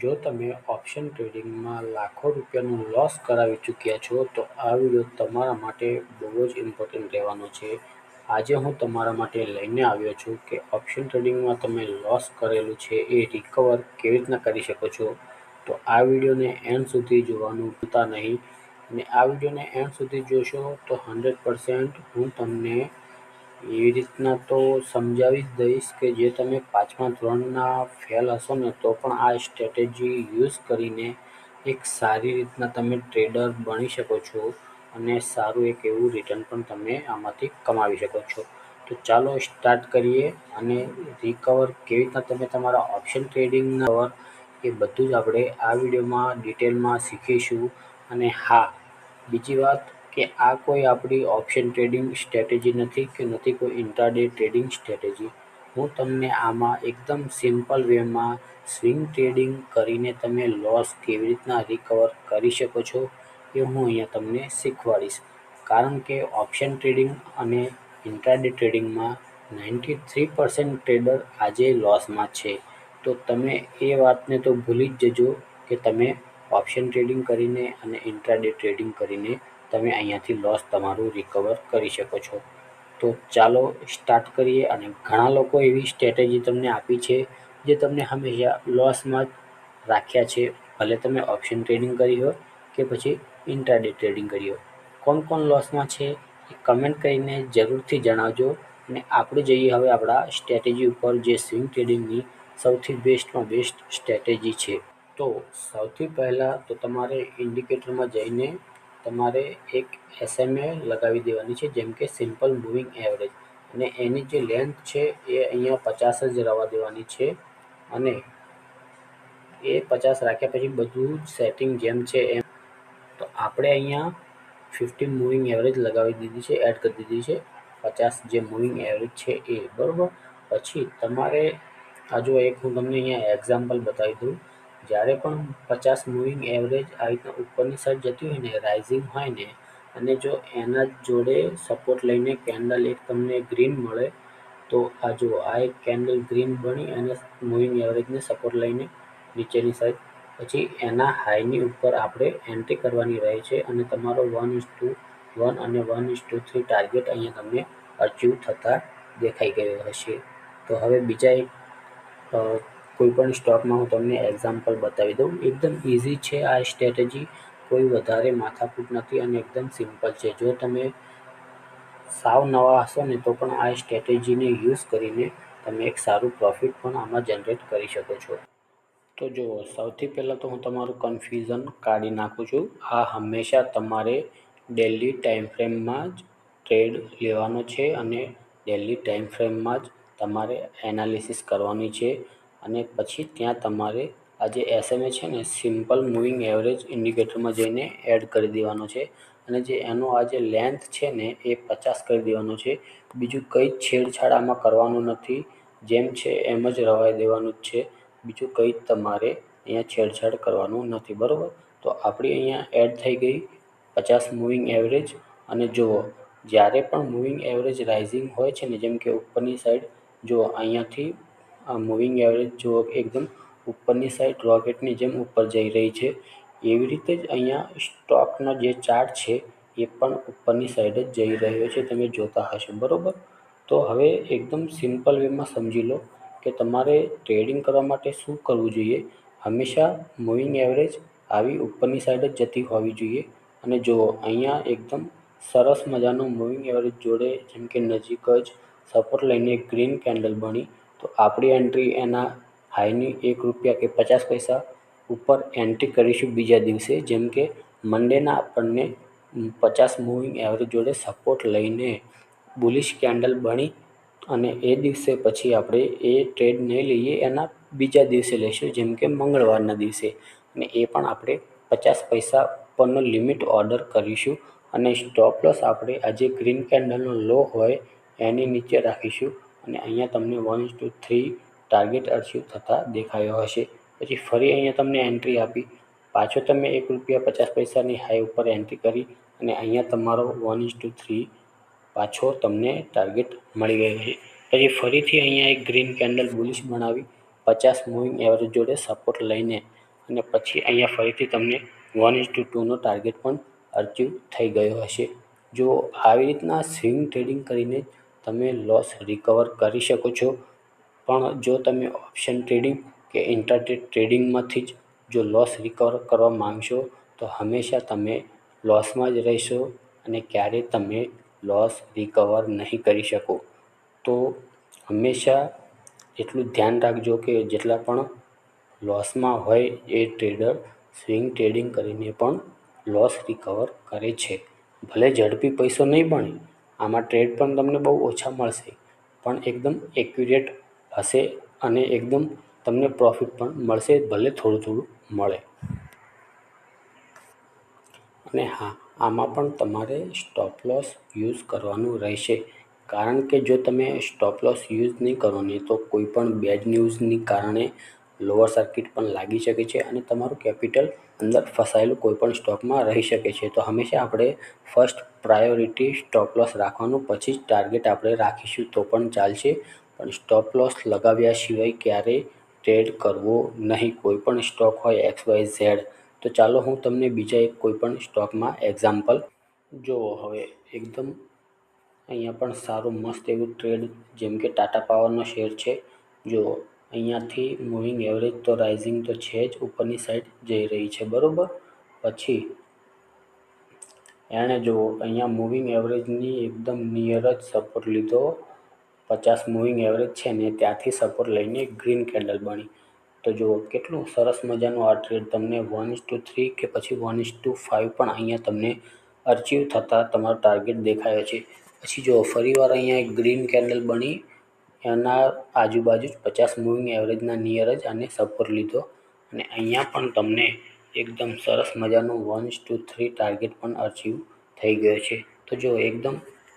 જો તમે ઓપ્શન ટ્રેડિંગમાં લાખો રૂપિયાનું લોસ કરાવી ચૂક્યા છો તો આ વિડીયો તમારા માટે બહુ જ ઇમ્પોર્ટન્ટ રહેવાનો છે. આજે હું તમારા માટે લઈને આવ્યો છું કે ઓપ્શન ટ્રેડિંગમાં તમે લોસ કરેલું છે એ રિકવર કેવી રીતના કરી શકો છો. તો આ વિડીયોને એન્ડ સુધી જોવાનું ભૂલતા નહીં, અને આ વિડીયોને એન્ડ સુધી જોશો તો 100% હું તમને એવી રીતના તો સમજાવી જ દઈશ કે જે તમે 5મા ધોરણના ફેલ હશો ને તો પણ આ સ્ટ્રેટેજી યુઝ કરીને એક સારી રીતના તમે ટ્રેડર બની શકો છો અને સારું એક એવું રિટર્ન પણ તમે આમાંથી કમાવી શકો છો. તો ચાલો સ્ટાર્ટ કરીએ અને રિકવર કેવી રીતના તમે તમારા ઓપ્શન ટ્રેડિંગના એ બધું જ આપણે આ વિડીયોમાં ડિટેલમાં શીખીશું. અને હા, બીજી વાત કે આ કોઈ આપણી ઓપ્શન ટ્રેડિંગ સ્ટ્રેટેજી નથી કે નથી કોઈ ઇન્ટ્રાડે ટ્રેડિંગ સ્ટ્રેટેજી. હું તમને આમાં એકદમ સિમ્પલ વેમાં સ્વિંગ ટ્રેડિંગ કરીને તમે લોસ કેવી રીતના રિકવર કરી શકો છો એ હું અહીંયા તમને શીખવાડીશ. કારણ કે ઓપ્શન ટ્રેડિંગ અને ઇન્ટ્રાડે ટ્રેડિંગમાં 93% ટ્રેડર આજે લોસમાં છે. તો તમે એ વાતને તો ભૂલી જ જજો કે તમે ઓપ્શન ટ્રેડિંગ કરીને અને ઇન્ટ્રાડે ટ્રેડિંગ કરીને તમે અહીંયાથી લોસ તમારું રિકવર કરી શકો છો. તો ચાલો સ્ટાર્ટ કરીએ. અને ઘણા લોકો એવી સ્ટ્રેટેજી તમને આપી છે જે તમને હંમેશા લોસમાં જ રાખ્યા છે, ભલે તમે ઓપ્શન ટ્રેડિંગ કરી હોય કે પછી ઇન્ટ્રાડે ટ્રેડિંગ કરી હોય. કોણ લોસમાં છે એ કમેન્ટ કરીને જરૂરથી જણાવજો. અને આપણે જઈએ હવે આપણા સ્ટ્રેટેજી ઉપર, જે સ્વિંગ ટ્રેડિંગની સૌથી બેસ્ટમાં બેસ્ટ સ્ટ્રેટેજી છે. તો સૌથી પહેલાં તો તમારે ઇન્ડિકેટરમાં જઈને તમારે એક SMA લગાવી દેવાની છે, જેમ કે સિમ્પલ મૂવિંગ એવરેજ, અને એની જે લેન્થ છે એ અહીંયા 50 જ રહેવા દેવાની છે. અને એ 50 રાખ્યા પછી બધું સેટિંગ જેમ છે એમ. તો આપણે અહીંયા 50 મૂવિંગ એવરેજ લગાવી દીધી છે, એડ કરી દીધી છે. 50 જે મૂવિંગ એવરેજ છે એ બરાબર. પછી તમારે આ જો એક હું તમને અહીંયા એક્ઝામ્પલ બતાવી દઉં. જ્યારે પણ 50 મૂવિંગ એવરેજ આવી રીતના ઉપરની સાઈડ જતી હોય ને, રાઇઝિંગ હોય ને, અને જો એના જોડે સપોર્ટ લઈને કેન્ડલ એક તમને ગ્રીન મળે, તો આ જો આ એક કેન્ડલ ગ્રીન બની અને મૂવિંગ એવરેજને સપોર્ટ લઈને નીચેની સાઈડ, પછી એના હાઈની ઉપર આપણે એન્ટ્રી કરવાની રહે છે. અને તમારો 1:1 અને 1:3 ટાર્ગેટ અહીંયા તમને અચીવ થતા દેખાઈ ગયો હશે. તો હવે બીજા એક કોઈ પણ સ્ટોકમાં હું તમને એક્ઝામ્પલ બતાવી દઉં. એકદમ ઇઝી છે આ સ્ટ્રેટેજી, કોઈ વધારે માથાકૂટ નથી અને એકદમ સિમ્પલ છે. જો તમે સાવ નવા હશો ને તો પણ આ સ્ટ્રેટેજીને યુઝ કરીને તમે એક સારું પ્રોફિટ પણ આમાં જનરેટ કરી શકો છો. તો જુઓ, સૌથી પહેલાં તો હું તમારું કન્ફ્યુઝન કાઢી નાખું છું. આ હંમેશા તમારે ડેલી ટાઈમ ફ્રેમમાં જ ટ્રેડ લેવાનો છે અને ડેલી ટાઈમ ફ્રેમમાં જ તમારે એનાલિસિસ કરવાની છે. અને પછી ત્યાં તમારે આ જે SMA છે ને, સિમ્પલ મૂવિંગ એવરેજ ઇન્ડિકેટરમાં જઈને એડ કરી દેવાનો છે. અને જે એનો આ જે લેન્થ છે ને એ 50 કરી દેવાનો છે. બીજું કંઈ જ છેડછાડ આમાં કરવાનું નથી, જેમ છે એમ જ રહેવા દેવાનું જ છે. બીજું કંઈ જ તમારે અહીંયા છેડછાડ કરવાનું નથી, બરાબર. તો આપણી અહીંયા એડ થઈ ગઈ 50 મૂવિંગ એવરેજ. અને જુઓ, જ્યારે પણ મૂવિંગ એવરેજ રાઇઝિંગ હોય છે ને, જેમ કે ઉપરની સાઈડ જુઓ અહીંયાથી આ મૂવિંગ એવરેજ જુઓ એકદમ ઉપરની સાઈડ રોકેટની જેમ ઉપર જઈ રહી છે. એવી રીતે જ અહીંયા સ્ટોકનો જે ચાર્ટ છે એ પણ ઉપરની સાઈડ જ જઈ રહ્યો છે, તમે જોતા હશો, બરાબર. તો હવે એકદમ સિમ્પલ વેમાં સમજી લો કે તમારે ટ્રેડિંગ કરવા માટે શું કરવું જોઈએ. હંમેશા મૂવિંગ એવરેજ આવી ઉપરની સાઈડ જ જતી હોવી જોઈએ. અને જુઓ અહીંયા એકદમ સરસ મજાનો મૂવિંગ એવરેજ જોડે જેમ કે નજીક જ સપોર્ટ લઈને ગ્રીન કેન્ડલ બની, તો આપણી એન્ટ્રી એના હાઈની ₹1 કે 50 પૈસા ઉપર એન્ટ્રી કરીશું બીજા દિવસે. જેમ કે મંડેના આપણને 50 મૂવિંગ એવરેજ જોડે સપોર્ટ લઈને બુલિશ કેન્ડલ બની, અને એ દિવસે પછી આપણે એ ટ્રેડ નહીં લઈએ, એના બીજા દિવસે લઈશું, જેમ કે મંગળવારના દિવસે. અને એ પણ આપણે 50 પૈસા ઉપરનો લિમિટ ઓર્ડર કરીશું. અને સ્ટોપ લોસ આપણે આ જે ગ્રીન કેન્ડલનો લો હોય એની નીચે રાખીશું. અને અહીંયા તમને 1:3 ટાર્ગેટ અચીવ થતા દેખાયો હશે. પછી ફરી અહીંયા તમને એન્ટ્રી આપી, પાછો તમે ₹1.50ની હાઈ ઉપર એન્ટ્રી કરી, અને અહીંયા તમારો 1:3 પાછો તમને ટાર્ગેટ મળી ગયો છે. પછી ફરીથી અહીંયા એક ગ્રીન કેન્ડલ બુલિશ બનાવી 50 મૂવિંગ એવરેજ જોડે સપોર્ટ લઈને અને પછી અહીંયા ફરીથી તમને 1:2નો ટાર્ગેટ પણ અચીવ થઈ ગયો હશે. જો આવી રીતના સ્વિંગ ટ્રેડિંગ કરીને તમે લોસ રિકવર કરી શકો છો. પણ જો તમે ઓપ્શન ટ્રેડિંગ કે ઇન્ટ્રાડે ટ્રેડિંગમાંથી જ જો લોસ રિકવર કરવા માંગશો તો હંમેશા તમે લોસમાં જ રહેશો અને ક્યારેય તમે લોસ રિકવર નહીં કરી શકો. તો હંમેશા એટલું ધ્યાન રાખજો કે જેટલા પણ લોસમાં હોય એ ટ્રેડર સ્વિંગ ટ્રેડિંગ કરીને પણ લોસ રિકવર કરે છે. ભલે ઝડપી પૈસો નહીં બને, આમાં ટ્રેડ પણ તમને બહુ ઓછા મળશે, પણ એકદમ એક્યુરેટ હશે અને એકદમ તમને પ્રોફિટ પણ મળશે, ભલે થોડું થોડું મળે. અને હા, આમાં પણ તમારે સ્ટોપ લોસ યુઝ કરવાનું રહેશે, કારણ કે જો તમે સ્ટોપ લોસ યુઝ નહીં કરો ને તો કોઈ પણ બેડ ન્યૂઝની કારણે લોઅર સર્કિટ પણ લાગી શકે છે અને તમારું કેપિટલ અંદર ફસાયેલું કોઈ પણ સ્ટોકમાં રહી શકે છે. તો હંમેશા આપણે ફર્સ્ટ પ્રાયોરિટી સ્ટોપ લોસ રાખવાનું, પછી જ ટાર્ગેટ આપણે રાખીશું તો પણ ચાલશે, પણ સ્ટોપ લોસ લગાવ્યા સિવાય ક્યારેય ટ્રેડ કરવો નહીં, કોઈ પણ સ્ટોક હોય XYZ. તો ચાલો હું તમને બીજા એક કોઈ પણ સ્ટોકમાં એક્ઝામ્પલ જુઓ. હવે એકદમ અહીંયા પણ સારું મસ્ત એવું ટ્રેડ, જેમ કે ટાટા પાવરનો શેર છે. જો અહીંયાથી મૂવિંગ એવરેજ તો રાઇઝિંગ તો છે જ, ઉપરની સાઈડ જઈ રહી છે, બરાબર. પછી એણે જો અહીંયા મૂવિંગ એવરેજની એકદમ નિયર જ સપોર્ટ લીધો, 50 મૂવિંગ એવરેજ છે ને ત્યાંથી સપોર્ટ લઈને ગ્રીન કેન્ડલ બની. તો જુઓ કેટલું સરસ મજાનું આ ટ્રેડ તમને 1:3 કે પછી 1:5 પણ અહીંયા તમને અચીવ થતાં તમારો ટાર્ગેટ દેખાયો છે. પછી જુઓ ફરીવાર અહીંયા એક ગ્રીન કેન્ડલ બની, એના આજુબાજુ જ 50 મૂવિંગ એવરેજના નિયર જ આને સપોર્ટ લીધો અને અહીંયા પણ તમને એકદમ સરસ મજાનું 1:3 ટાર્ગેટ પણ અચીવ થઈ ગયો છે. તો જો એકદમ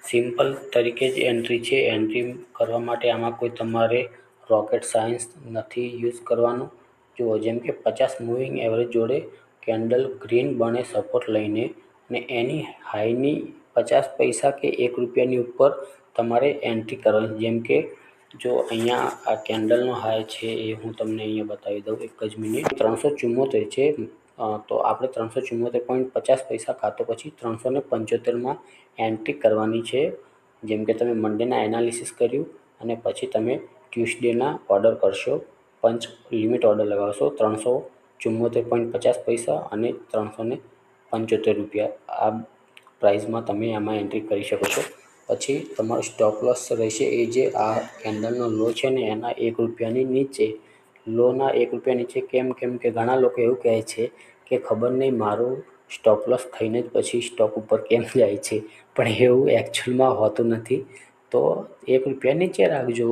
સિમ્પલ તરીકે જ એન્ટ્રી છે. એન્ટ્રી કરવા માટે આમાં કોઈ તમારે રોકેટ સાયન્સ નથી યુઝ કરવાનું. જુઓ જેમ કે 50 મૂવિંગ એવરેજ જોડે કેન્ડલ ગ્રીન બને સપોર્ટ લઈને અને એની હાઈની 50 પૈસા કે ₹1ની ઉપર તમારે એન્ટ્રી કરવાની. જેમ કે જો અહીંયા આ કેન્ડલનો હાઈ છે એ હું તમને અહીંયા બતાવી દઉં, એક જ મિનિટ. 374 છે, તો આપણે 374.50 કાં તો પછી 375માં એન્ટ્રી કરવાની છે. જેમ કે તમે મંડેના એનાલિસિસ કર્યું અને પછી તમે ટ્યુસડેના ઓર્ડર કરશો, પંચ લિમિટ ઓર્ડર લગાવશો 374.50 અને ₹375 આ પ્રાઇસમાં તમે આમાં એન્ટ્રી કરી શકો છો. પછી તમારો સ્ટોપ લોસ રહેશે એ જે આ કેન્ડલનો લો છે ને એના ₹1ની નીચે, લોના ₹1 નીચે. કેમ કે ઘણા લોકો એવું કહે છે કે ખબર નહીં મારું સ્ટોપ લોસ થઈને જ પછી સ્ટોક ઉપર કેમ જાય છે, પણ એવું એકચ્યુઅલમાં હોતું નથી. તો ₹1 નીચે રાખજો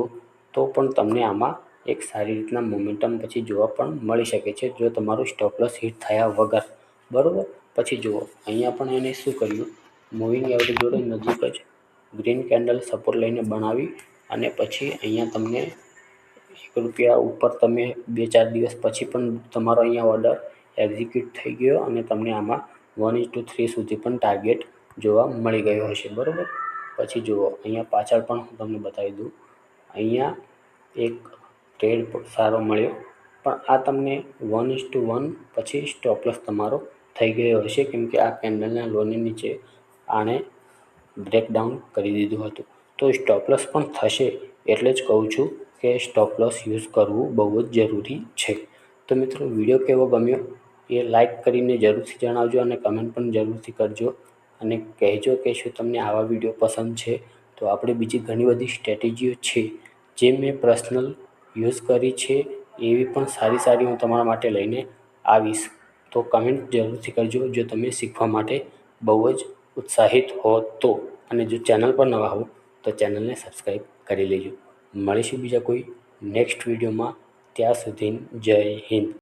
તો પણ તમને આમાં એક સારી રીતના મોમેન્ટમ પછી જોવા પણ મળી શકે છે, જો તમારું સ્ટોપ લોસ હિટ થયા વગર, બરાબર. પછી જુઓ અહીંયા પણ એને શું કર્યું, મૂવિંગ એવરેજ જોડે નજીક જ ગ્રીન કેન્ડલ સપોર્ટ લઈને બનાવી અને પછી અહીંયા તમને ₹1 ઉપર તમે 2-4 દિવસ પછી પણ તમારો અહીંયા ઓર્ડર એક્ઝિક્યુટ થઈ ગયો અને તમને આમાં 1:3 સુધી પણ ટાર્ગેટ જોવા મળી ગયો હશે, બરાબર. પછી જુઓ અહીંયા પાછળ પણ હું તમને બતાવી દઉં, અહીંયા એક ટ્રેડ સારો મળ્યો, પણ આ તમને 1:1 પછી સ્ટોપ લોસ તમારો થઈ ગયો હશે, કેમ કે આ કેન્ડલના લોની નીચે આણે બ્રેકડાઉન કરી દીધું હતું. તો સ્ટોપ લોસ પણ થશે, એટલે જ કહું છું કે સ્ટોપ લોસ યુઝ કરવું બહુ જ જરૂરી છે. તો મિત્રો વિડીયો કેવો ગમ્યો એ લાઈક કરીને જરૂરથી જણાવજો અને કમેન્ટ પણ જરૂરથી કરજો અને કહેજો કે શું તમને આવા વિડીયો પસંદ છે. તો આપણે બીજી ઘણી બધી સ્ટ્રેટેજીઓ છે જે મેં પર્સનલ યુઝ કરી છે, એવી પણ સારી હું તમારા માટે લઈને આવીશ. તો કમેન્ટ જરૂરથી કરજો જો તમે શીખવા માટે બહુ જ ઉત્સાહિત હો તો, અને જો ચેનલ પર નવા હો તો ચેનલને સબસ્ક્રાઈબ કરી લેજો. મળીશું બીજા કોઈ નેક્સ્ટ વિડીયોમાં. ત્યાં સુધી જય હિન્દ.